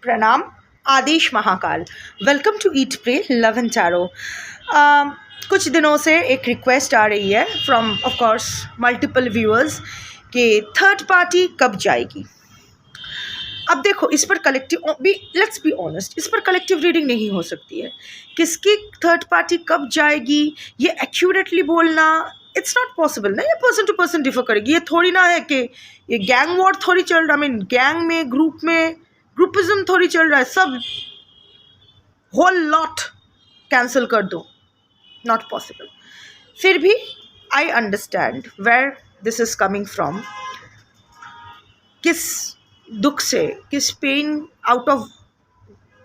प्रणाम। आदेश Mahakal. Welcome to eat pray love and tarot. कुछ दिनों से एक रिक्वेस्ट आ रही है from of course multiple viewers कि थर्ड पार्टी कब जाएगी। अब देखो, इस पर कलेक्टिव भी, लेट्स बी ऑनेस्ट, इस पर कलेक्टिव रीडिंग नहीं हो सकती है। किसकी थर्ड पार्टी कब जाएगी ये एक्यूरेटली बोलना इट्स नॉट पॉसिबल ना। ये पर्सन टू पर्सन डिफर करेगी। ये थोड़ी ना है कि ये गैंग वॉर थोड़ी चल रहा है। आई मीन गैंग में, ग्रुप में ग्रुपिज्म थोड़ी चल रहा है। सब होल लॉट कैंसिल कर दो, नॉट पॉसिबल। फिर भी I understand where this is coming from. किस दुख से, किस pain, out of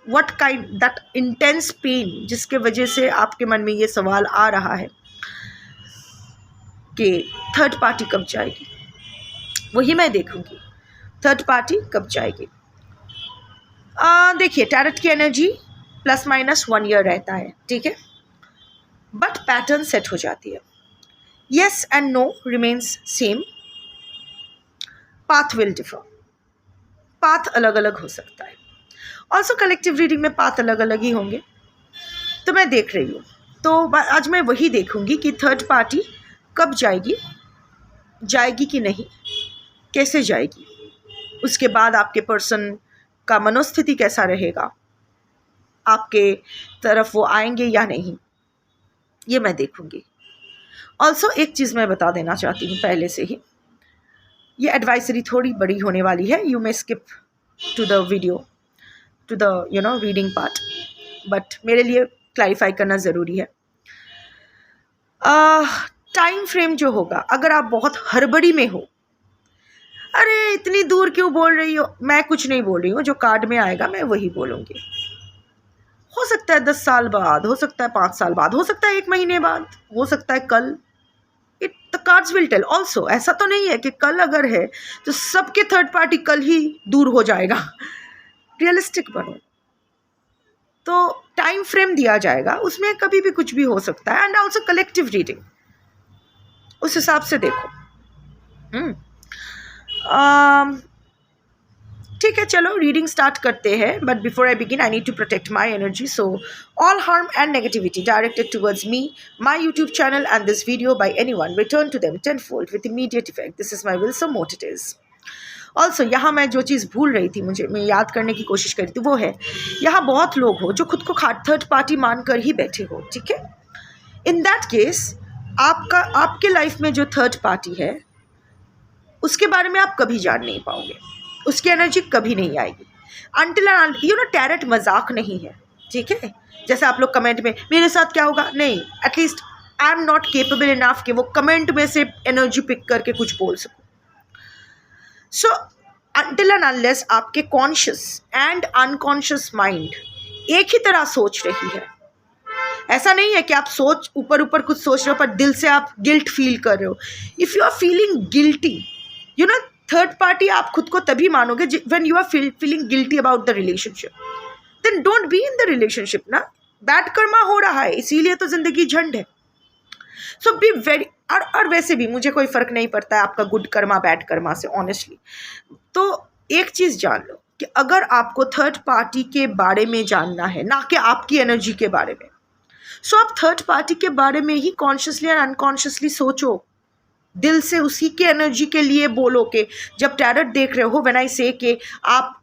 what kind, that intense pain जिसके वजह से आपके मन में ये सवाल आ रहा है कि थर्ड पार्टी कब जाएगी। वही मैं देखूंगी, थर्ड पार्टी कब जाएगी। देखिए, टैरेट की एनर्जी प्लस माइनस 1 ईयर रहता है, ठीक है, बट पैटर्न सेट हो जाती है। Yes and no remains same, path will differ. Path अलग अलग हो सकता है। ऑल्सो कलेक्टिव रीडिंग में पाथ अलग अलग ही होंगे। तो मैं देख रही हूँ, तो आज मैं वही देखूंगी कि थर्ड पार्टी कब जाएगी, जाएगी कि नहीं, कैसे जाएगी, उसके बाद आपके पर्सन का मनोस्थिति कैसा रहेगा, आपके तरफ वो आएंगे या नहीं, ये मैं देखूंगी। ऑल्सो एक चीज़ मैं बता देना चाहती हूँ पहले से ही, ये एडवाइजरी थोड़ी बड़ी होने वाली है। You may skip to the video, to the reading part, but मेरे लिए क्लैरिफाई करना ज़रूरी है। टाइम फ्रेम जो होगा, अगर आप बहुत हड़बड़ी में हो, अरे इतनी दूर क्यों बोल रही हो, मैं कुछ नहीं बोल रही हूँ, जो कार्ड में आएगा मैं वही बोलूँगी। हो सकता है 10 साल बाद, हो सकता है 5 साल बाद, हो सकता है 1 महीने बाद, हो सकता है कल। It the cards will tell. Also ऐसा तो नहीं है कि कल अगर है तो सबके थर्ड पार्टी कल ही दूर हो जाएगा। रियलिस्टिक बनो। तो टाइम फ्रेम दिया जाएगा, उसमें कभी भी कुछ भी हो सकता है। एंड ऑल्सो कलेक्टिव रीडिंग, उस हिसाब से देखो। ठीक है, चलो रीडिंग स्टार्ट करते हैं। But before I begin I need to protect my energy. So all harm and negativity directed towards me, my YouTube channel and this video by anyone, return to them tenfold with immediate effect. This is my will, so mote it is. Also यहाँ मैं जो चीज़ भूल रही थी, मैं याद करने की कोशिश कर रही थी, वो है यहाँ बहुत लोग हो जो खुद को थर्ड पार्टी मानकर ही बैठे हो, ठीक है। इन दैट केस आपके लाइफ में जो थर्ड पार्टी है उसके बारे में आप कभी जान नहीं पाओगे, उसकी एनर्जी कभी नहीं आएगी। अनटिल टैरेट मजाक नहीं है, ठीक है। जैसे आप लोग कमेंट में मेरे साथ क्या होगा, नहीं, at least I am not capable enough कि वो कमेंट में से एनर्जी पिक करके कुछ बोल सकूं। सो अनटिल एंड अनलेस आपके कॉन्शियस एंड अनकॉन्शियस माइंड एक ही तरह सोच रही है, ऐसा नहीं है कि आप ऊपर ऊपर कुछ सोच रहे हो पर दिल से आप गिल्ट फील कर रहे हो। If you are feeling guilty, third party आप खुद को तभी मानोगे when you are feeling guilty about the relationship. Then don't be in the relationship ना। बैड कर्मा हो रहा है, इसीलिए तो जिंदगी झंड है। सो बी वेरी, और वैसे भी मुझे कोई फर्क नहीं पड़ता है आपका गुड कर्मा बैड कर्मा से, ऑनेस्टली। तो एक चीज़ जान लो कि अगर आपको थर्ड पार्टी के बारे में जानना है, ना कि आपकी एनर्जी के बारे में, सो आप थर्ड पार्टी के बारे में ही कॉन्शियसली और अनकॉन्शियसली सोचो, दिल से उसी के एनर्जी के लिए बोलो। कि जब टैरेट देख रहे हो, व्हेन आई से कि आप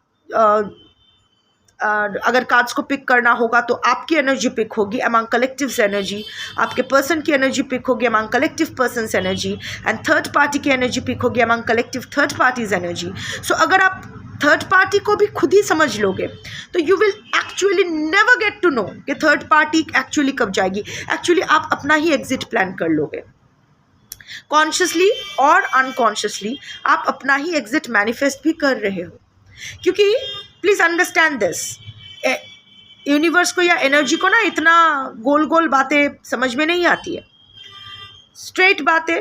अगर कार्ड्स को पिक करना होगा तो आपकी एनर्जी पिक होगी अमंग कलेक्टिव्स एनर्जी, आपके पर्सन की एनर्जी पिक होगी among collective persons energy, and third party की एनर्जी पिक होगी among collective third parties energy. So अगर आप थर्ड पार्टी को भी खुद ही समझ लोगे तो you will actually never get to know कि थर्ड पार्टी एक्चुअली कब जाएगी। एक्चुअली आप अपना ही एग्जिट प्लान कर लोगे। कॉन्शियसली और अनकॉन्शियसली आप अपना ही एग्जिट मैनिफेस्ट भी कर रहे हो, क्योंकि प्लीज़ अंडरस्टैंड दिस, यूनिवर्स को या एनर्जी को ना इतना गोल गोल बातें समझ में नहीं आती है। स्ट्रेट बातें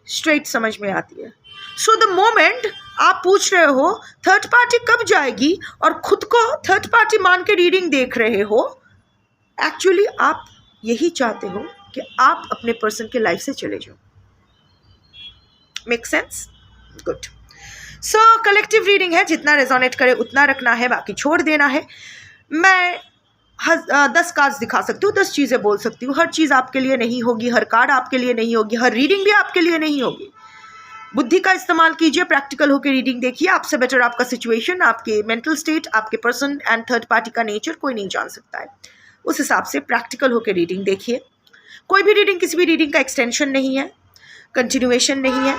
स्ट्रेट समझ में आती है। सो द मोमेंट आप पूछ रहे हो थर्ड पार्टी कब जाएगी और खुद को थर्ड पार्टी मान के रीडिंग देख रहे हो, एक्चुअली आप यही चाहते हो कि आप अपने पर्सन के लाइफ से चले जाओ। Make sense? गुड। सो कलेक्टिव रीडिंग है, जितना रेजोनेट करे उतना रखना है, बाकी छोड़ देना है। मैं 10 कार्ड्स दिखा सकती हूँ, 10 चीज़ें बोल सकती हूँ, हर चीज़ आपके लिए नहीं होगी, हर कार्ड आपके लिए नहीं होगी, हर रीडिंग भी आपके लिए नहीं होगी। बुद्धि का इस्तेमाल कीजिए, प्रैक्टिकल होकर रीडिंग देखिए। आपसे बेटर आपका सिचुएशन, आपके मेंटल स्टेट, आपके पर्सन एंड थर्ड पार्टी का नेचर कोई नहीं जान सकता है। उस हिसाब से प्रैक्टिकल होकर रीडिंग देखिए। कोई भी रीडिंग किसी भी रीडिंग का एक्सटेंशन नहीं है, कंटिन्यूएशन नहीं है।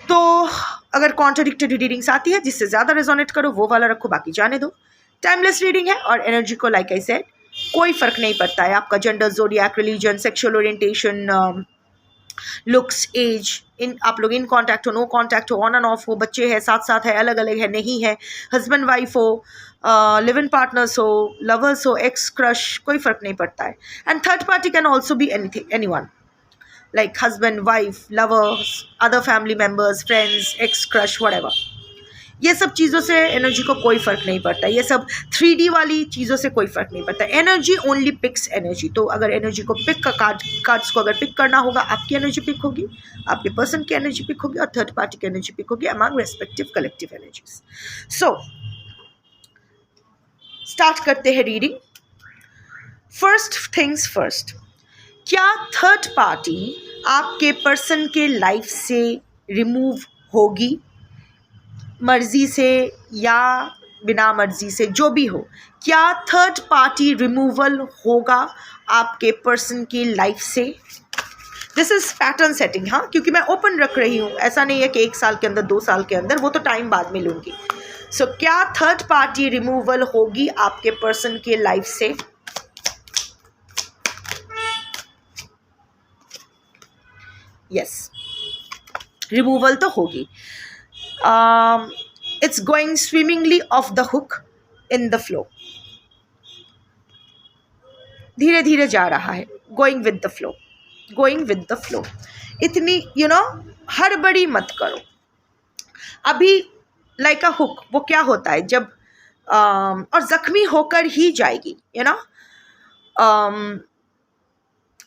तो अगर कॉन्ट्राडिक्टरी रीडिंग्स आती है, जिससे ज़्यादा रेजोनेट करो वो वाला रखो, बाकी जाने दो। टाइमलेस रीडिंग है और एनर्जी को लाइक आई सेड कोई फ़र्क नहीं पड़ता है। आपका gender, zodiac, religion, sexual orientation, looks, age, इन आप लोग इन कांटेक्ट हो, नो कांटेक्ट हो, ऑन एंड ऑफ हो, बच्चे हैं, साथ साथ है, अलग अलग है, नहीं है, हस्बैंड वाइफ हो, लिव इन पार्टनर्स हो, लवर्स हो, एक्स क्रश, कोई फ़र्क नहीं पड़ता है। And third party can also be anything, anyone, like husband, wife, lovers, other family members, friends, ex crush, whatever। ये सब चीज़ों से एनर्जी को कोई फ़र्क नहीं पड़ता। ये सब 3D वाली चीज़ों से कोई फ़र्क नहीं पड़ता। Energy only picks energy. तो अगर एनर्जी को पिक का कार्ड्स को अगर पिक करना होगा, आपकी एनर्जी पिक होगी, आपके पर्सन की एनर्जी पिक होगी और थर्ड पार्टी की एनर्जी पिक होगी among respective collective energies. So start करते हैं रीडिंग। फर्स्ट थिंग्स फर्स्ट, क्या थर्ड पार्टी आपके पर्सन के लाइफ से रिमूव होगी, मर्जी से या बिना मर्जी से, जो भी हो, क्या थर्ड पार्टी रिमूवल होगा आपके पर्सन की लाइफ से? दिस इज़ पैटर्न सेटिंग, हाँ, क्योंकि मैं ओपन रख रही हूँ, ऐसा नहीं है कि 1 साल के अंदर, 2 साल के अंदर, वो तो टाइम बाद में लूँगी। सो क्या थर्ड पार्टी रिमूवल होगी आपके पर्सन के लाइफ से? यस, रिमूवल तो होगी। It's going swimmingly off the hook in the flow, धीरे धीरे जा रहा है, going with the flow, going with the flow. इतनी हड़बड़ी मत करो। अभी लाइक अ हुक, वो क्या होता है जब और ज़ख्मी होकर ही जाएगी,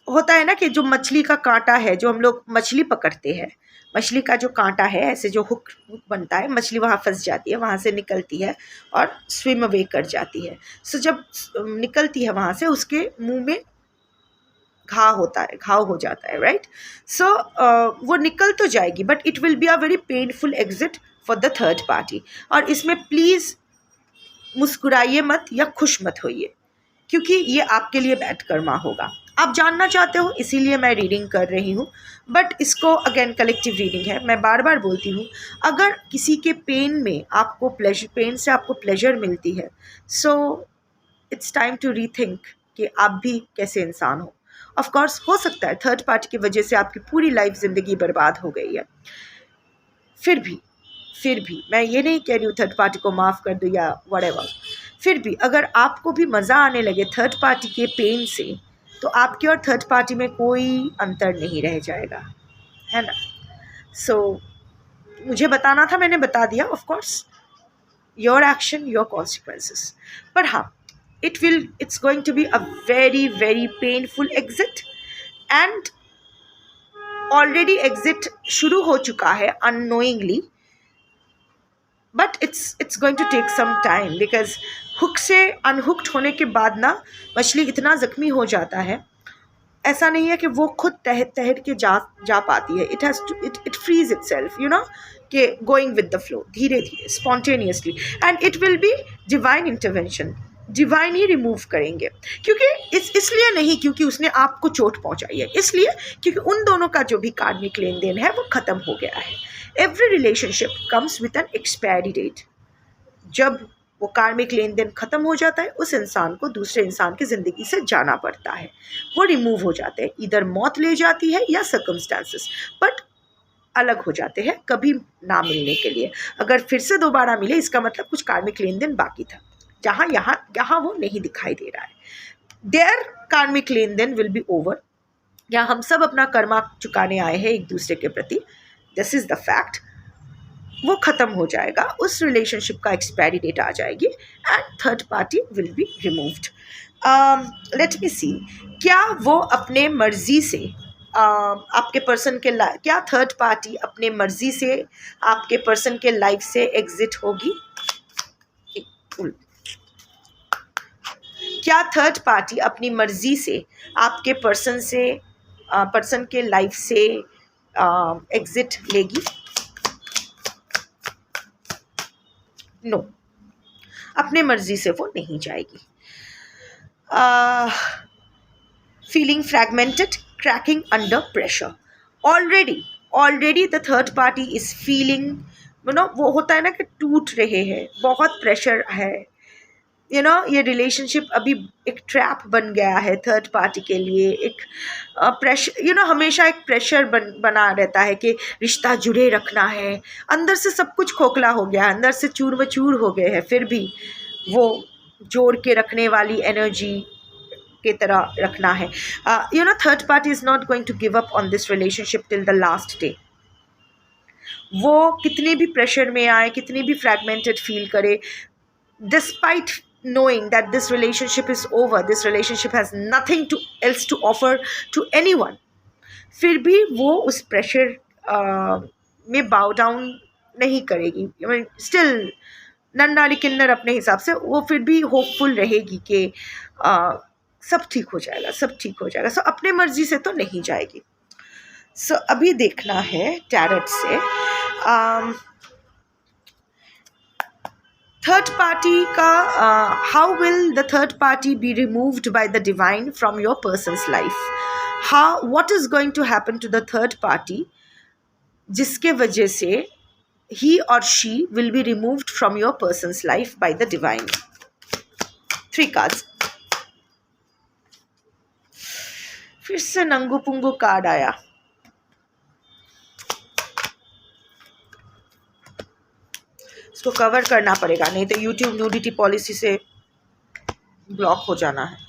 होता है ना कि जो मछली का कांटा है, जो हम लोग मछली पकड़ते हैं, मछली का जो कांटा है, ऐसे जो हुक बनता है, मछली वहाँ फंस जाती है, वहाँ से निकलती है और स्विम अवे कर जाती है। सो जब निकलती है वहाँ से, उसके मुंह में घाव हो जाता है, राइट? सो वो निकल तो जाएगी, but it will be a very painful exit for the third party. और इसमें प्लीज़ मुस्कुराइए मत या खुश मत होइए, क्योंकि ये आपके लिए बैड कर्मा होगा। आप जानना चाहते हो, इसीलिए मैं रीडिंग कर रही हूँ। बट इसको अगेन कलेक्टिव रीडिंग है, मैं बार बार बोलती हूँ, अगर किसी के पेन में आपको पेन से आपको प्लेजर मिलती है, so it's time to rethink कि आप भी कैसे इंसान हो। ऑफ कोर्स हो सकता है थर्ड पार्टी की वजह से आपकी पूरी लाइफ ज़िंदगी बर्बाद हो गई है, फिर भी मैं ये नहीं कह रही हूँ थर्ड पार्टी को माफ़ कर दो या व्हाटएवर। फिर भी अगर आपको भी मज़ा आने लगे थर्ड पार्टी के पेन से, तो आपकी और थर्ड पार्टी में कोई अंतर नहीं रह जाएगा, है ना? सो मुझे बताना था, मैंने बता दिया। Of course your action, your consequences. पर हाँ, it's going to be a very very painful exit, and already exit शुरू हो चुका है unknowingly, but it's going to take some time, because hook से अनहुक्ड होने के बाद ना मछली इतना ज़ख्मी हो जाता है, ऐसा नहीं है कि वो खुद तहर के जा पाती है। इट फ्रीज इटसेल्फ, कि गोइंग विद द फ्लो, धीरे धीरे, spontaneously, and it will B divine intervention. Divine he remove करेंगे, क्योंकि इसलिए नहीं क्योंकि उसने आपको चोट पहुंचाई है, इसलिए क्योंकि उन दोनों का जो भी कार्मिक लेन देन है वो ख़त्म हो गया है। Every relationship comes with an expiry date. जब वो कार्मिक लेन देन ख़त्म हो जाता है, उस इंसान को दूसरे इंसान की ज़िंदगी से जाना पड़ता है, वो रिमूव हो जाते हैं। इधर मौत ले जाती है या सर्कमस्टांसेस, बट अलग हो जाते हैं कभी ना मिलने के लिए। अगर फिर से दोबारा मिले, इसका मतलब कुछ कार्मिक लेन देन बाकी था, जहाँ यहाँ वो नहीं दिखाई दे रहा है। देयर कार्मिक लेन देन विल बी ओवर। यहाँ हम सब अपना कर्मा चुकाने आए हैं एक दूसरे के प्रति, दिस इज़ द फैक्ट। वो ख़त्म हो जाएगा, उस रिलेशनशिप का एक्सपायरी डेट आ जाएगी, and third party will be removed. Let me see, क्या वो अपने मर्जी से आपके पर्सन के क्या थर्ड पार्टी अपने मर्जी से आपके पर्सन के लाइफ से एग्जिट होगी? क्या थर्ड पार्टी अपनी मर्जी से आपके पर्सन के लाइफ से एग्जिट लेगी? नो, अपने मर्जी से वो नहीं जाएगी. Feeling fragmented, cracking under pressure. Already the third party is feeling, वो होता है ना कि टूट रहे हैं, बहुत प्रेशर है. ये रिलेशनशिप अभी एक ट्रैप बन गया है थर्ड पार्टी के लिए. एक प्रेशर, हमेशा एक प्रेशर बना रहता है कि रिश्ता जुड़े रखना है. अंदर से सब कुछ खोखला हो गया, अंदर से चूर मचूर हो गए हैं, फिर भी वो जोड़ के रखने वाली एनर्जी के तरह रखना है. Third party is not going to give up on this relationship till the last day. वो कितने भी प्रेशर में आए, कितनी भी फ्रैगमेंटेड फील करे, despite knowing that this relationship is over, this relationship has nothing else to offer to anyone, फिर भी वो उस प्रेशर में बाउ डाउन नहीं करेगी. स्टिल नन्नारी किन्नर अपने हिसाब से वो फिर भी होपफुल रहेगी कि सब ठीक हो जाएगा, सब ठीक हो जाएगा. सो अपने मर्जी से तो नहीं जाएगी. सो अभी देखना है टैरेट से थर्ड पार्टी का how will the third party be removed by the divine from your person's life. What is going to happen to the third party जिसके वजह से he or she will be removed from your person's life by the divine. 3 cards. फिर से नंगू पुंगू card आया. इसको cover करना पड़ेगा, नहीं तो YouTube न्यूडिटी पॉलिसी से ब्लॉक हो जाना है.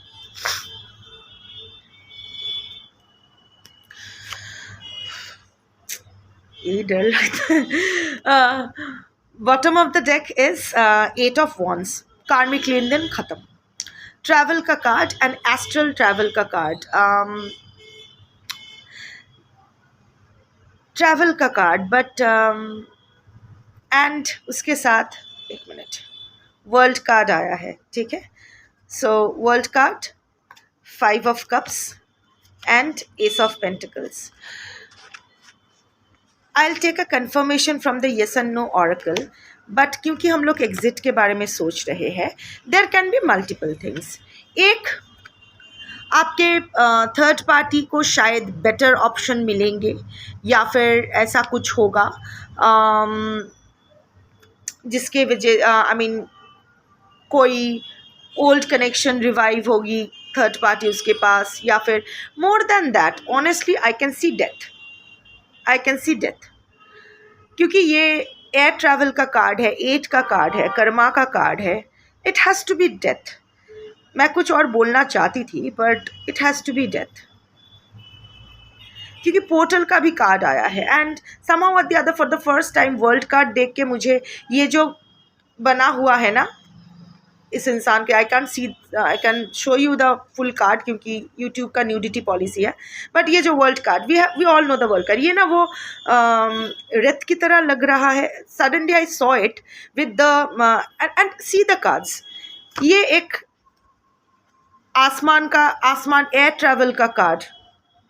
ये डर लगता है. Bottom of the deck is 8 of wands. कार्मिक लेन देन खत्म. ट्रैवल का कार्ड एंड एस्ट्रल ट्रैवल का कार्ड. ट्रैवल का कार्ड बट एंड उसके साथ 1 मिनट वर्ल्ड कार्ड आया है. ठीक है, so world card, 5 of cups and S of pentacles. I'll take a confirmation from the yes and no oracle, but क्योंकि हम लोग एग्जिट के बारे में सोच रहे हैं, there can be multiple things. एक, आपके थर्ड पार्टी को शायद बेटर ऑप्शन मिलेंगे या फिर ऐसा कुछ होगा जिसके वजह कोई ओल्ड कनेक्शन रिवाइव होगी थर्ड पार्टी उसके पास, या फिर more than that honestly I can see death. क्योंकि ये एयर ट्रैवल का कार्ड है, 8 का कार्ड है, कर्मा का कार्ड है. It has to be death. मैं कुछ और बोलना चाहती थी but it has to be death, क्योंकि पोर्टल का भी कार्ड आया है. एंड समहाउ और the other for the first time world card देख के मुझे ये जो बना हुआ है ना इस इंसान के, I can show you the full card क्योंकि यूट्यूब का न्यूडिटी पॉलिसी है. बट ये जो world card, we all know the world card, ये ना वो रेत की तरह लग रहा है. Suddenly I saw it with the end see the cards. ये एक आसमान एयर ट्रैवल का card,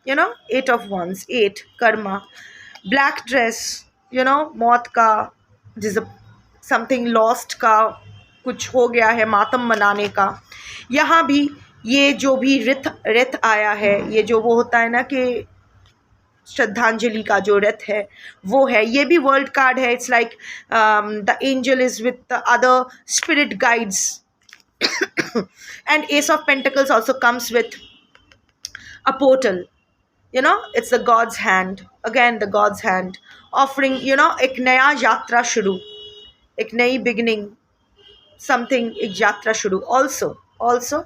8 of wands, 8 karma, black dress, मौत का, समथिंग लॉस्ट का कुछ हो गया है, मातम मनाने का. यहाँ भी ये जो भी रथ आया है, ये जो वो होता है ना कि श्रद्धांजलि का जो रथ है वो है. ये भी वर्ल्ड कार्ड है. It's like the angel is with the other spirit guides. And S of pentacles also comes with a portal. It's the gods hand, again the gods hand offering, एक नया यात्रा शुरू, एक नई बिगिनिंग, something, एक यात्रा शुरू. also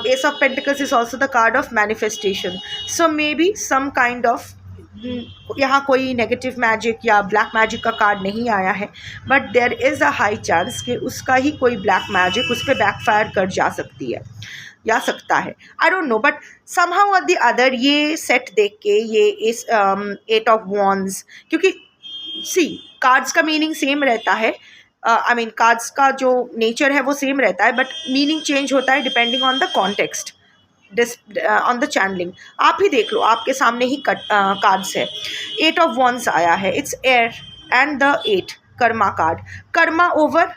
ace of pentacles is also the card of manifestation. so maybe some kind of यहाँ कोई नेगेटिव मैजिक या ब्लैक मैजिक का कार्ड नहीं आया है, but there is a high chance कि उसका ही कोई ब्लैक मैजिक उस पर बैकफायर कर जा सकती है. या सकता है, I don't know, but somehow और द अदर ये सेट देख के ये इस 8 of Wands, क्योंकि सी कार्ड्स का मीनिंग सेम रहता है, आई मीन कार्ड्स का जो नेचर है वो सेम रहता है, बट मीनिंग चेंज होता है depending on the context, on the channelling. आप ही देख लो, आपके सामने ही कार्ड्स है, 8 of Wands आया है, it's air and the 8 Karma card, Karma over,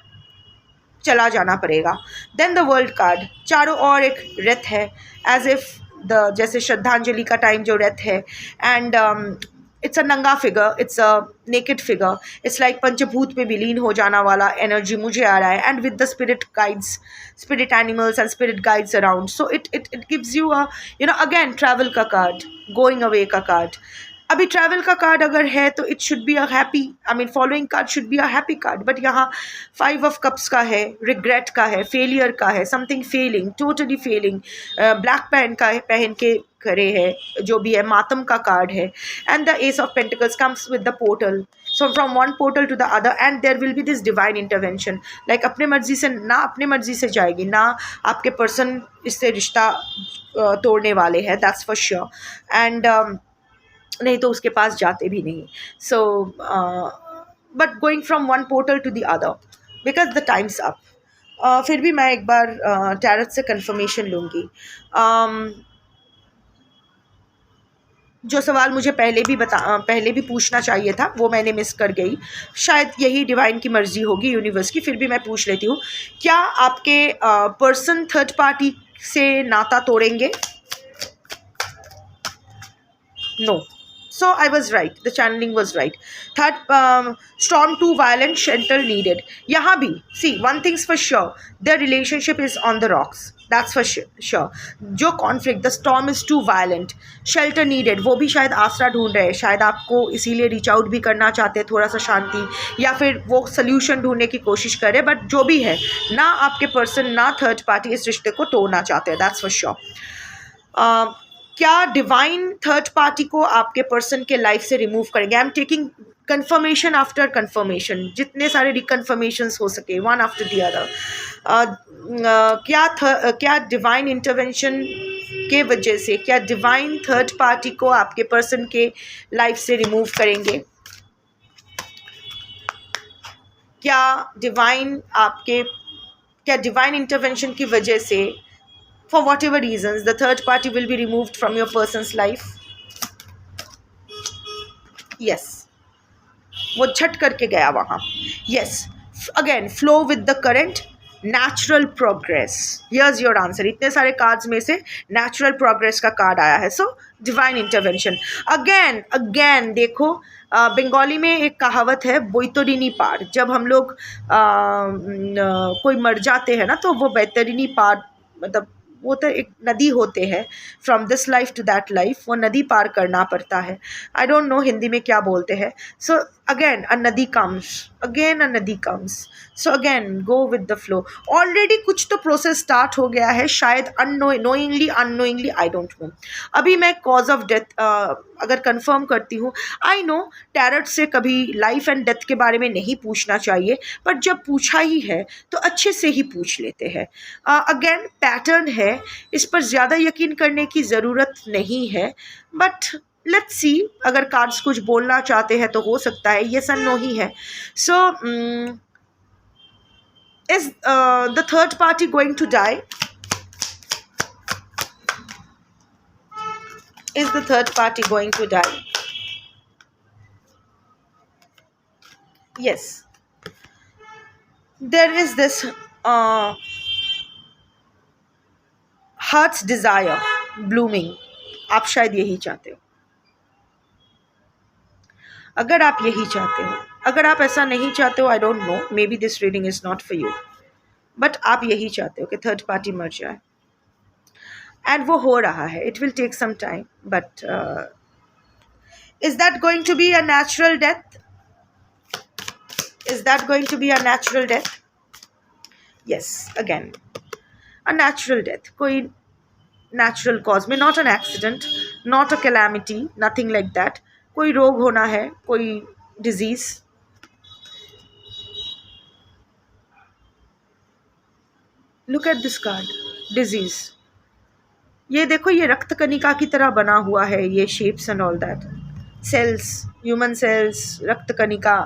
चला जाना पड़ेगा। देन द वर्ल्ड कार्ड, चारों ओर एक रथ है, एज इफ द जैसे श्रद्धांजलि का टाइम जो रथ है, एंड इट्स अ नंगा figure, it's a naked figure, it's like पंचभूत में विलीन हो जाना वाला एनर्जी मुझे आ रहा है, and with the spirit guides, spirit animals and spirit guides around, so it gives you a again travel का कार्ड, गोइंग अवे का कार्ड। अभी ट्रैवल का कार्ड अगर है तो it should be a happy, I mean following card should be a happy card, but यहाँ 5 of Cups का है, रिग्रेट का है, फेलियर का है, something failing, totally failing, black pain का है, पहन के खड़े है जो भी है, मातम का कार्ड है, and the ace of pentacles comes with the portal, so from one portal to the other, and there will be this divine intervention, like अपने मर्जी से ना, अपने मर्जी से जाएगी ना, आपके पर्सन इससे रिश्ता तोड़ने वाले हैं, दैट्स फॉर श्योर, एंड नहीं तो उसके पास जाते भी नहीं, so but going from one portal to the other because the time's up. फिर भी मैं एक बार टैरट से कंफर्मेशन लूँगी। जो सवाल मुझे पहले भी पूछना चाहिए था वो मैंने मिस कर गई, शायद यही डिवाइन की मर्जी होगी, यूनिवर्स की, फिर भी मैं पूछ लेती हूँ, क्या आपके पर्सन थर्ड पार्टी से नाता तोड़ेंगे? No. So I was right. The channeling was right. Third, storm too violent, shelter needed. यहाँ भी, see, one thing's for sure, their relationship is on the rocks. That's for sure. जो conflict, the storm is too violent, shelter needed, वो भी शायद आसरा ढूंढ रहे हैं, शायद आपको इसीलिए रीच आउट भी करना चाहते हैं, थोड़ा सा शांति, या फिर वो सोल्यूशन ढूंढने की कोशिश कर रहे हैं, बट जो भी है ना, आपके पर्सन ना थर्ड पार्टी इस रिश्ते को तोड़ना चाहते हैं, दैट्स फॉर श्योर। क्या डिवाइन थर्ड पार्टी को आपके पर्सन के लाइफ से रिमूव करेंगे? I am taking confirmation after confirmation, जितने सारे रिकन्फर्मेशंस हो सके, वन आफ्टर दी अदर। क्या डिवाइन इंटरवेंशन के वजह से, क्या डिवाइन थर्ड पार्टी को आपके पर्सन के लाइफ से रिमूव करेंगे? क्या डिवाइन इंटरवेंशन की वजह से, for whatever reasons, the third party will be removed from your person's life? Yes. वो झट करके गया वहाँ. Yes. Again, flow with the current, natural progress. Here's your answer. इतने सारे कार्ड्स में से natural progress का कार्ड आया है. So, divine intervention. Again, देखो, बंगाली में एक कहावत है, बोइतरिनी पार. जब हम लोग कोई मर जाते हैं ना, तो वो बैतरिनी पार, मतलब वो तो एक नदी होते हैं, from this life to that life, वो नदी पार करना पड़ता है. आई डोंट नो हिंदी में क्या बोलते हैं. सो अगेन अ नदी comes, so again go with the flow. Already कुछ तो प्रोसेस स्टार्ट हो गया है, शायद knowingly unknowingly, I don't know. अभी मैं कॉज ऑफ डेथ अगर कंफर्म करती हूँ, आई नो टैरट से कभी लाइफ एंड डेथ के बारे में नहीं पूछना चाहिए, बट जब पूछा ही है तो अच्छे से ही पूछ लेते हैं. अगेन पैटर्न है, इस पर ज़्यादा यकीन करने की ज़रूरत नहीं है, बट लेट्स सी, अगर कार्ड्स कुछ बोलना चाहते हैं तो हो सकता है ये सन नो ही है. So is the third party going to die? Is the third party going to die? Yes. There is this heart's desire blooming. आप शायद यही चाहते हो. अगर आप यही चाहते हो, अगर आप ऐसा नहीं चाहते हो, I don't know, may be this reading is not for you, but आप यही चाहते हो कि थर्ड पार्टी मर जाए, एंड वो हो रहा है. It will take some time, but is that going to be a natural death? Is that going to be a natural death? Yes, again, a natural death. कोई natural cause में, not an accident, not a calamity, nothing like that. कोई रोग होना है, कोई disease. Look at this card, disease. ये देखो, ये रक्त कणिका की तरह बना हुआ है, ये shapes and all that, cells, human cells, रक्त कणिका।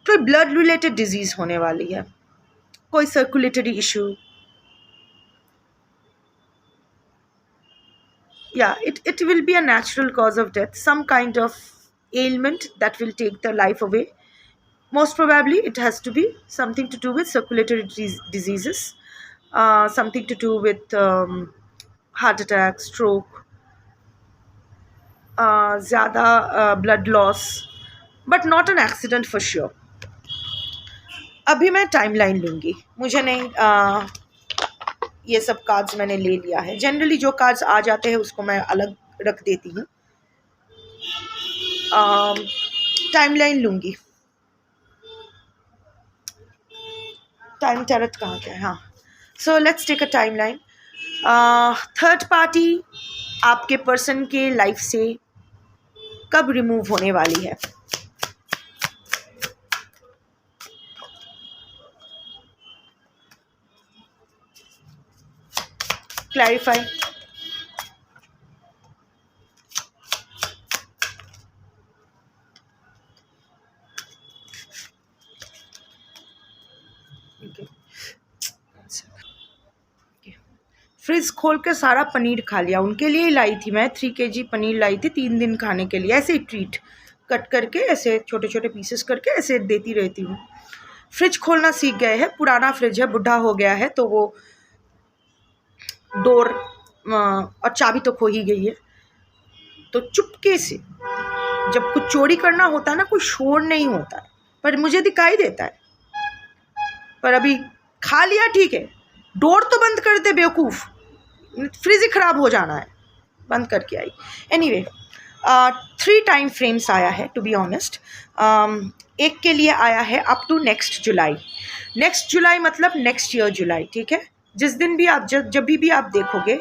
कोई ब्लड रिलेटेड डिजीज होने वाली है, कोई circulatory issue, yeah, it will be a natural cause of death, some kind of ailment that will take the life away. Most probably it has to be something to do with circulatory diseases, something to do with heart attack, stroke, ज़्यादा blood loss, but not an accident for sure. अभी मैं timeline लूँगी, मुझे नहीं ये सब cards मैंने ले लिया है। जनरली जो कार्ड्स आ जाते हैं उसको मैं अलग रख देती हूँ। टाइमलाइन लूँगी। टाइम टैरट कहाँ गया है? हाँ, so let's take a timeline. Third party आपके पर्सन के लाइफ से कब रिमूव होने वाली है? क्लैरिफाई। फ्रिज खोल के सारा पनीर खा लिया, उनके लिए ही लाई थी मैं, 3 kg पनीर लाई थी 3 दिन खाने के लिए, ऐसे ही ट्रीट कट करके ऐसे छोटे छोटे पीसेस करके ऐसे देती रहती हूँ। फ्रिज खोलना सीख गए हैं, पुराना फ्रिज है, बुढ़ा हो गया है, तो वो डोर और चाबी तो खो ही गई है, तो चुपके से जब कुछ चोरी करना होता है ना, कोई शोर नहीं होता है पर मुझे दिखाई देता है, पर अभी खा लिया ठीक है, डोर तो बंद कर दे बेवकूफ़, फ्रिज ही ख़राब हो जाना है, बंद करके आई। एनीवे 3 टाइम फ्रेम्स आया है टू बी ऑनेस्ट। एक के लिए आया है up to next July. Next July मतलब नेक्स्ट ईयर जुलाई, ठीक है? जिस दिन भी आप जब भी आप देखोगे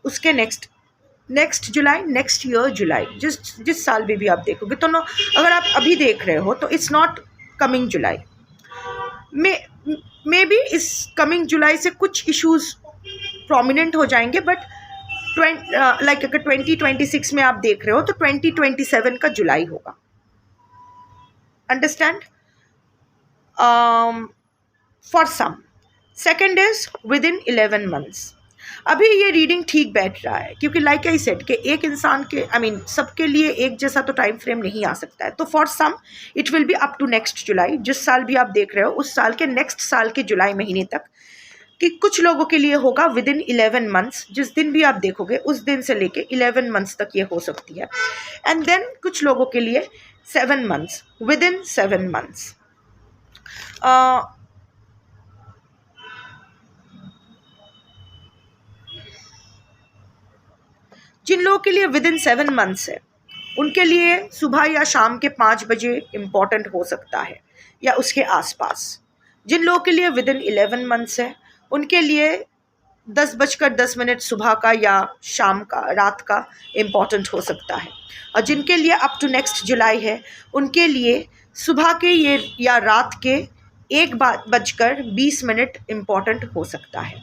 उसके नेक्स्ट जुलाई, नेक्स्ट ईयर जुलाई, जिस साल भी आप देखोगे तो अगर आप अभी देख रहे हो तो it's not coming July, may be इस कमिंग जुलाई से कुछ इश्यूज प्रोमिनेंट हो जाएंगे, बट लाइक अगर 2026 में आप देख रहे हो तो 2027 का जुलाई होगा। Understand? For some. Second is within 11 months. अभी ये रीडिंग ठीक बैठ रहा है क्योंकि लाइक आई सेड कि एक इंसान के सबके लिए एक जैसा तो टाइम फ्रेम नहीं आ सकता है, तो for some it will be up to next July. जिस साल भी आप देख रहे हो उस साल के नेक्स्ट साल के जुलाई महीने तक, कि कुछ लोगों के लिए होगा विद इन 11 मंथ्स, जिस दिन भी आप देखोगे उस दिन से लेके 11 मंथ्स तक ये हो सकती है। एंड देन कुछ लोगों के लिए 7 मंथ्स, विद इन 7 मंथ्स। जिन लोगों के लिए विद इन 7 मंथ्स है उनके लिए सुबह या शाम के 5 बजे इम्पॉर्टेंट हो सकता है या उसके आसपास। जिन लोगों के लिए विद इन 11 मंथ्स है उनके लिए 10:10 सुबह का या शाम का, रात का इम्पॉर्टेंट हो सकता है। और जिनके लिए अप टू नेक्स्ट जुलाई है उनके लिए सुबह के ये या रात के 1:20 इम्पॉर्टेंट हो सकता है।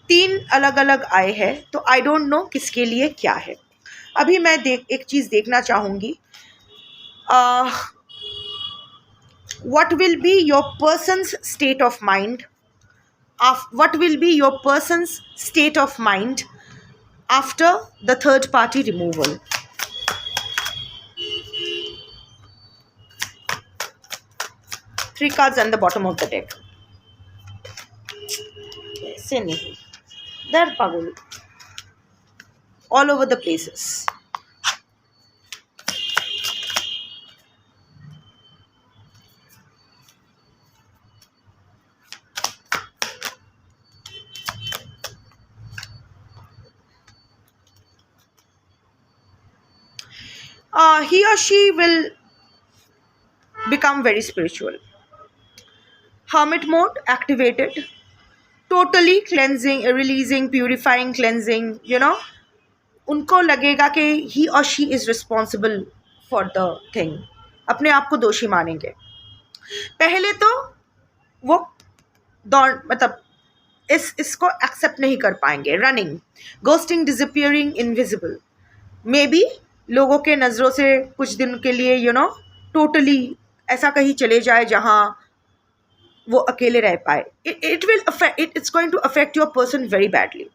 3 अलग अलग आए हैं, तो आई डोंट नो किसके लिए क्या है। अभी मैं एक चीज़ देखना चाहूँगी, what will be your person's state of mind, what will be your person's state of mind after the third party removal. Three cards on the bottom of the deck. ऐसे नहीं, they're पागल, all over the places. He or she will become very spiritual. Hermit mode activated. Totally cleansing, releasing, purifying, cleansing, उनको लगेगा कि he or she is responsible for the thing. अपने आप को दोषी मानेंगे। पहले तो वो इसको एक्सेप्ट नहीं कर पाएंगे. Running, ghosting, disappearing, invisible. May be लोगों के नज़रों से कुछ दिन के लिए टोटली ऐसा कहीं चले जाए जहाँ वो अकेले रह पाए. It will affect, it's going to affect your person very badly.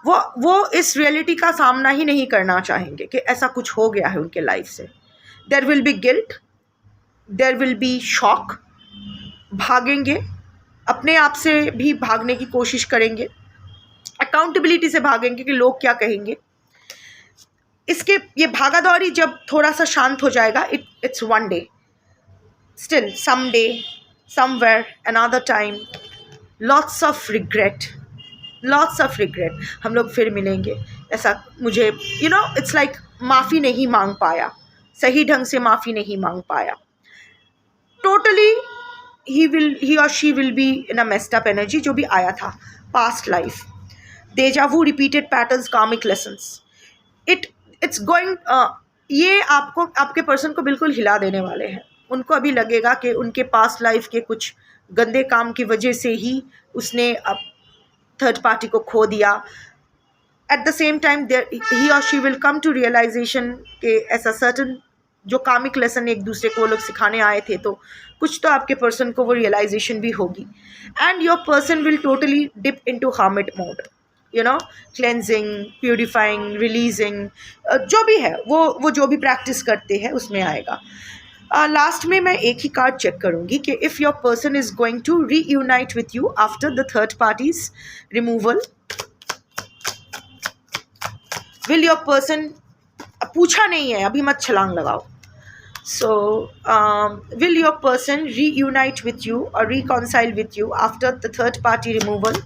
वो इस रियलिटी का सामना ही नहीं करना चाहेंगे कि ऐसा कुछ हो गया है उनके लाइफ से. There will be guilt, there will be shock. भागेंगे, अपने आप से भी भागने की कोशिश करेंगे, अकाउंटेबिलिटी से भागेंगे कि लोग क्या कहेंगे. ये भागा दौड़ी जब थोड़ा सा शांत हो जाएगा, it's one day, still some day, somewhere, another time, lots of regret. हम लोग फिर मिलेंगे. ऐसा मुझे इट्स लाइक माफ़ी नहीं मांग पाया, सही ढंग से माफ़ी नहीं मांग पाया. Totally he or she will be in a messed up energy, जो भी आया था past life. Deja vu, repeated patterns, karmic lessons. It's going ये आपके पर्सन को बिल्कुल हिला देने वाले हैं. उनको अभी लगेगा कि उनके पास्ट लाइफ के कुछ गंदे काम की वजह से ही उसने अब थर्ड पार्टी को खो दिया. एट द सेम टाइम ही और she will come to realisation कि ऐसा सर्टन जो कामिक लेसन एक दूसरे को वो लोग सिखाने आए थे, तो कुछ तो आपके पर्सन को वो रियलाइजेशन भी होगी. And your person will totally dip into hermit mode, cleansing, purifying, releasing, जो भी है वो जो भी प्रैक्टिस करते हैं उसमें आएगा. लास्ट में मैं एक ही कार्ड चेक करूँगी कि if your person is going to reunite with you after the third party's removal. Will your person, पूछा नहीं है अभी, मत छलांग लगाओ. So, will your person reunite with you or reconcile with you after the third party removal?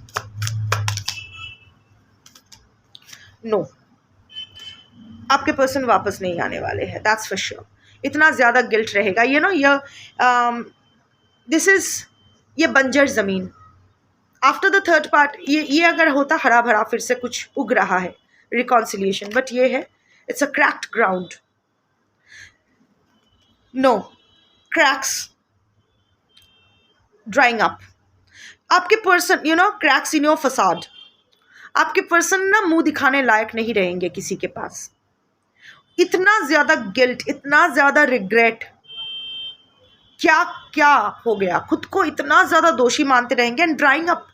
No. आपके person वापस नहीं आने वाले हैं, that's for sure. इतना ज़्यादा गिल्ट रहेगा. ये बंजर ज़मीन आफ्टर द थर्ड पार्ट, ये अगर होता हरा भरा फिर से कुछ उग रहा है, रिकॉन्सिलिएशन, बट ये है it's a cracked ground. No, cracks, drying up. आपके person cracks in your facade. आपके पर्सन ना मुंह दिखाने लायक नहीं रहेंगे किसी के पास. इतना ज़्यादा गिल्ट, इतना ज़्यादा रिग्रेट, क्या क्या हो गया, खुद को इतना ज़्यादा दोषी मानते रहेंगे. And drawing up,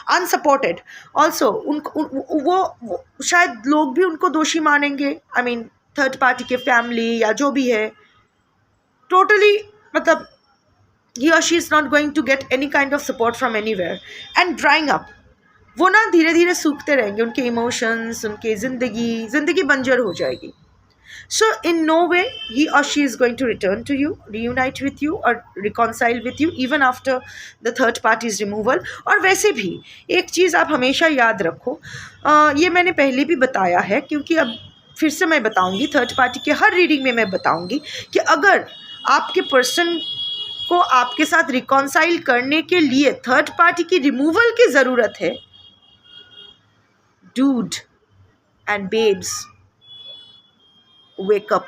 unsupported also. वो शायद लोग भी उनको दोषी मानेंगे. आई मीन थर्ड पार्टी के फैमिली या जो भी है. Totally, मतलब he or she is not going to get any kind of support from anywhere. And drying up, वो ना धीरे धीरे सूखते रहेंगे. उनके इमोशंस, उनके ज़िंदगी बंजर हो जाएगी. So in no way he or she is going to return to you, reunite with you or reconcile with you even after the third party's removal. और वैसे भी एक चीज़ आप हमेशा याद रखो, ये मैंने पहले भी बताया है, क्योंकि अब फिर से मैं बताऊंगी, थर्ड पार्टी के हर रीडिंग में मैं बताऊंगी कि अगर आपके पर्सन को आपके साथ रिकॉन्साइल करने के लिए थर्ड पार्टी की रिमूवल की ज़रूरत है, dude and babes, wake up,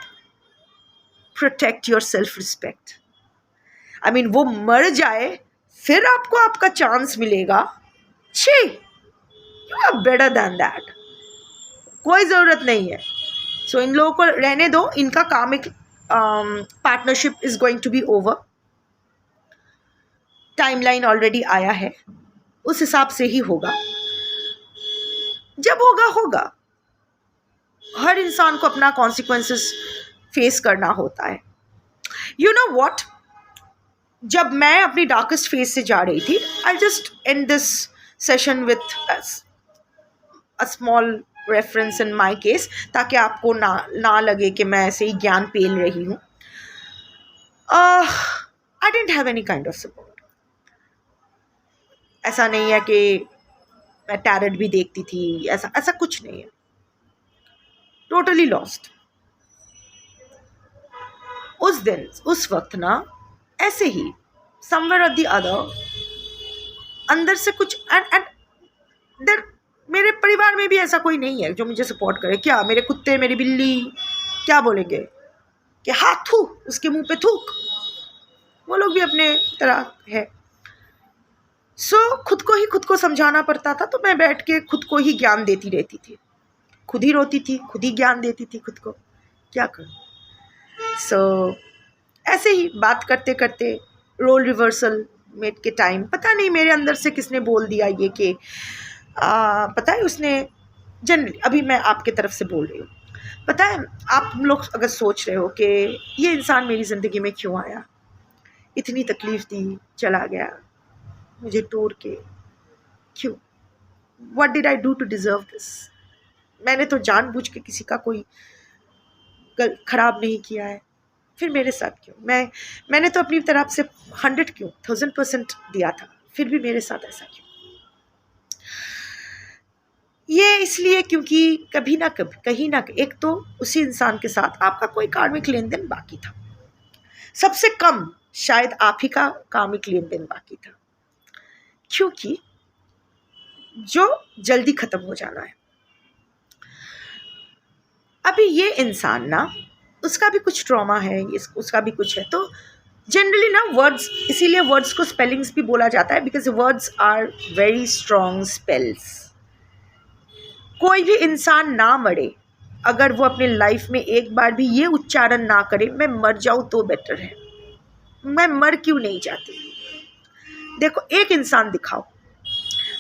protect your self respect. I mean वो मर जाए फिर आपको आपका चांस मिलेगा. छी, you are better than that. कोई ज़रूरत नहीं है. सो इन लोगों को रहने दो. इनका karmic partnership is going to be over. Timeline already आया है, उस हिसाब से ही होगा. जब होगा. हर इंसान को अपना कॉन्सिक्वेंसेस फेस करना होता है. यू नो व्हाट, जब मैं अपनी डार्केस्ट फेज से जा रही थी, I just and this session with a small reference in my case, ताकि आपको ना लगे कि मैं ऐसे ही ज्ञान पेल रही हूँ. I don't have any kind of support. ऐसा नहीं है कि मैं टैरेट भी देखती थी, ऐसा कुछ नहीं है. Totally lost. उस दिन उस वक्त ना ऐसे ही समवेयर और द अदर अंदर से कुछ एंड देयर, मेरे परिवार में भी ऐसा कोई नहीं है जो मुझे सपोर्ट करे. क्या मेरे कुत्ते, मेरी बिल्ली क्या बोलेंगे कि हाँ थू, उसके मुंह पे थूक. वो लोग भी अपने तरह है. खुद को ही खुद को समझाना पड़ता था, तो मैं बैठ के खुद को ही ज्ञान देती रहती थी, खुद ही रोती थी, खुद ही ज्ञान देती थी खुद को, क्या करूँ। ऐसे ही बात करते करते रोल रिवर्सल में के टाइम पता नहीं मेरे अंदर से किसने बोल दिया ये कि पता है उसने, जनरली अभी मैं आपके तरफ से बोल रही हूँ, पता है आप लोग अगर सोच रहे हो कि ये इंसान मेरी ज़िंदगी में क्यों आया, इतनी तकलीफ़ दी, चला गया मुझे तोड़ के, क्यों, what did I do to deserve this. मैंने तो जानबूझ के किसी का कोई ख़राब नहीं किया है, फिर मेरे साथ क्यों, मैंने तो अपनी तरफ से 100 क्यों 1000% दिया था, फिर भी मेरे साथ ऐसा क्यों। ये इसलिए क्योंकि कभी ना कभी कहीं ना, एक तो उसी इंसान के साथ आपका कोई कार्मिक लेन देन बाकी था, सबसे कम शायद आप ही का कार्मिक लेन देन बाकी था, क्योंकि जो जल्दी ख़त्म हो जाना है। अभी ये इंसान ना, उसका भी कुछ ट्रॉमा है, उसका भी कुछ है, तो जनरली ना वर्ड्स, इसीलिए वर्ड्स को स्पेलिंग्स भी बोला जाता है, because words are very strong spells. कोई भी इंसान ना मरे अगर वो अपने लाइफ में एक बार भी ये उच्चारण ना करे, मैं मर जाऊँ तो बेटर है, मैं मर क्यों नहीं जाती। देखो एक इंसान दिखाओ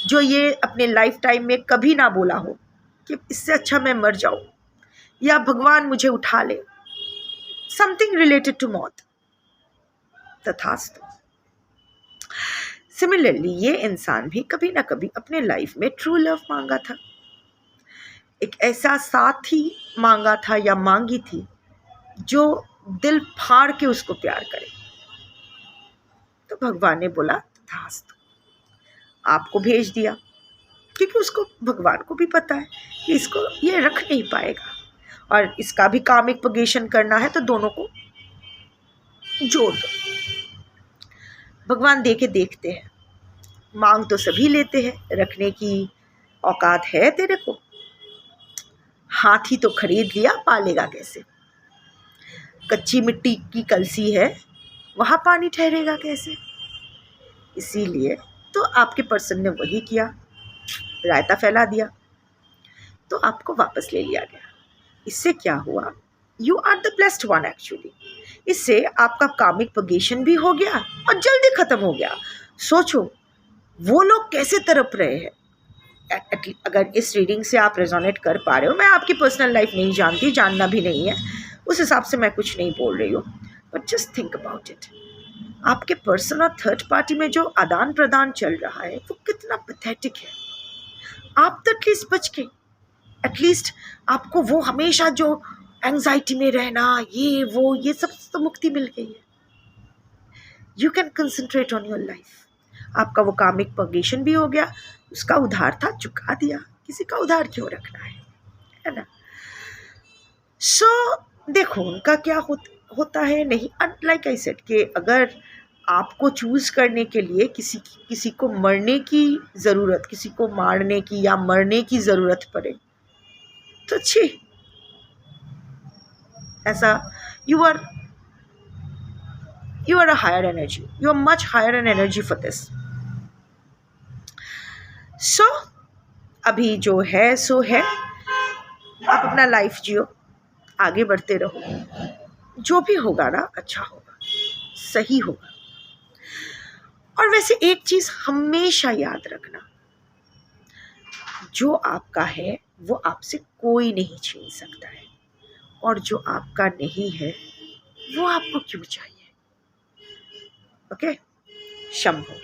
जो ये अपने लाइफ टाइम में कभी ना बोला हो कि इससे अच्छा मैं मर जाऊँ या भगवान मुझे उठा ले, समथिंग रिलेटेड टू मौत, तथास्तु। सिमिलरली ये इंसान भी कभी ना कभी अपने लाइफ में ट्रू लव मांगा था, एक ऐसा साथी मांगा था या मांगी थी जो दिल फाड़ के उसको प्यार करे, तो भगवान ने बोला तथास्तु, आपको भेज दिया, क्योंकि उसको, भगवान को भी पता है कि इसको ये रख नहीं पाएगा और इसका भी कामिक पगेशन करना है, तो दोनों को जोड़ दो। भगवान दे के देखते हैं, मांग तो सभी लेते हैं, रखने की औकात है तेरे को, हाथी तो खरीद लिया, पालेगा कैसे, कच्ची मिट्टी की कलसी है, वहाँ पानी ठहरेगा कैसे। इसीलिए तो आपके पर्सन ने वही किया, रायता फैला दिया, तो आपको वापस ले लिया गया। इससे क्या हुआ, you are the blessed one actually. इससे आपका कामिक पगेशन भी हो गया और जल्दी ख़त्म हो गया। सोचो वो लोग कैसे तड़प रहे हैं। अगर इस रीडिंग से आप रेजोनेट कर पा रहे हो, मैं आपकी पर्सनल लाइफ नहीं जानती, जानना भी नहीं है, उस हिसाब से मैं कुछ नहीं बोल रही हूँ, but just think about it. आपके पर्सन और थर्ड पार्टी में जो आदान प्रदान चल रहा है वो कितना पैथेटिक है। आप तो एटलीस्ट बच के, एटलीस्ट आपको वो हमेशा जो एंजाइटी में रहना, ये सब तो मुक्ति मिल गई है। You can concentrate on your life. आपका वो कामिक पगेशन भी हो गया, उसका उधार था चुका दिया, किसी का उधार क्यों रखना है ना। देखो उनका क्या होता है, नहीं, लाइक आई सेड कि अगर आपको चूज़ करने के लिए किसी को मरने की ज़रूरत, किसी को मारने की या मरने की ज़रूरत पड़े, तो अच्छी ऐसा, you are a higher energy, you are much higher an energy for this. अभी जो है सो है, आप अपना लाइफ जियो, आगे बढ़ते रहो, जो भी होगा ना अच्छा होगा, सही होगा। और वैसे एक चीज़ हमेशा याद रखना, जो आपका है वो आपसे कोई नहीं छीन सकता है, और जो आपका नहीं है वो आपको क्यों चाहिए। ओके, शंभो।